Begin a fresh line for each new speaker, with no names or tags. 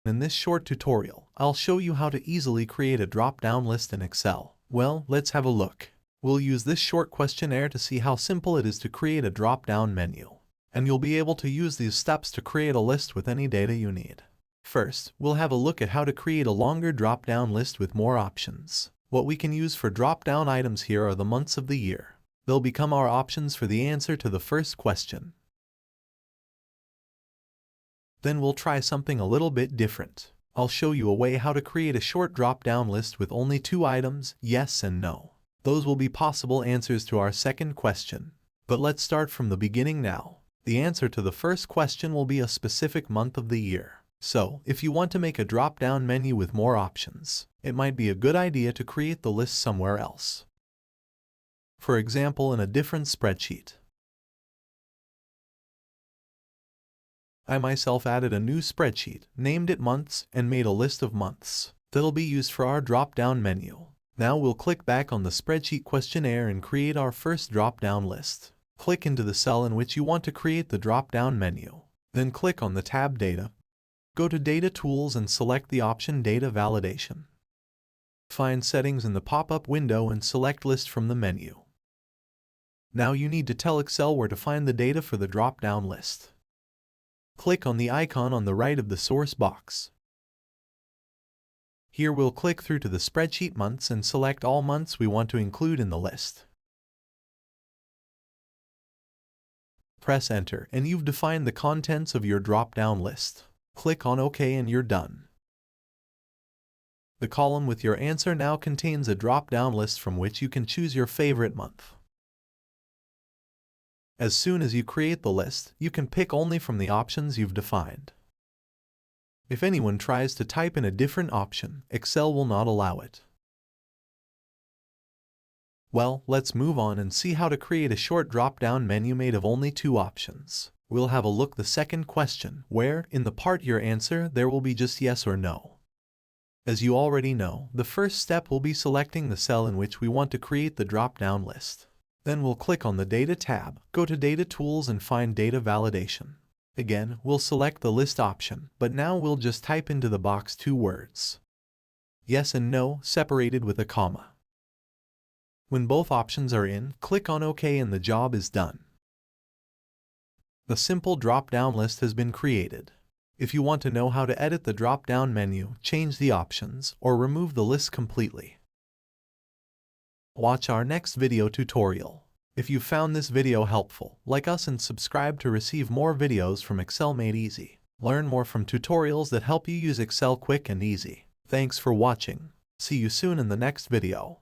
In this short tutorial, I'll show you how to easily create a drop-down list in Excel. Well, let's have a look. We'll use this short questionnaire to see how simple it is to create a drop-down menu. And you'll be able to use these steps to create a list with any data you need. First, we'll have a look at how to create a longer drop-down list with more options. What we can use for drop-down items here are the months of the year. They'll become our options for the answer to the first question. Then we'll try something a little bit different. I'll show you a way how to create a short drop-down list with only two items, yes and no. Those will be possible answers to our second question. But let's start from the beginning now. The answer to the first question will be a specific month of the year. So, if you want to make a drop-down menu with more options, it might be a good idea to create the list somewhere else. For example, in a different spreadsheet. I myself added a new spreadsheet, named it Months, and made a list of months that'll be used for our drop-down menu. Now we'll click back on the spreadsheet questionnaire and create our first drop-down list. Click into the cell in which you want to create the drop-down menu. Then click on the tab Data. Go to Data Tools and select the option Data Validation. Find Settings in the pop-up window and select List from the menu. Now you need to tell Excel where to find the data for the drop-down list. Click on the icon on the right of the source box. Here we'll click through to the spreadsheet months and select all months we want to include in the list. Press Enter and you've defined the contents of your drop-down list. Click on OK and you're done. The column with your answer now contains a drop-down list from which you can choose your favorite month. As soon as you create the list, you can pick only from the options you've defined. If anyone tries to type in a different option, Excel will not allow it. Well, let's move on and see how to create a short drop-down menu made of only two options. We'll have a look at the second question, where, in the part your answer, there will be just yes or no. As you already know, the first step will be selecting the cell in which we want to create the drop-down list. Then we'll click on the Data tab, go to Data Tools and find Data Validation. Again, we'll select the list option, but now we'll just type into the box two words. Yes and no, separated with a comma. When both options are in, click on OK and the job is done. The simple drop-down list has been created. If you want to know how to edit the drop-down menu, change the options, or remove the list completely, watch our next video tutorial. If you found this video helpful, like us and subscribe to receive more videos from Excel Made Easy. Learn more from tutorials that help you use Excel quick and easy. Thanks for watching. See you soon in the next video.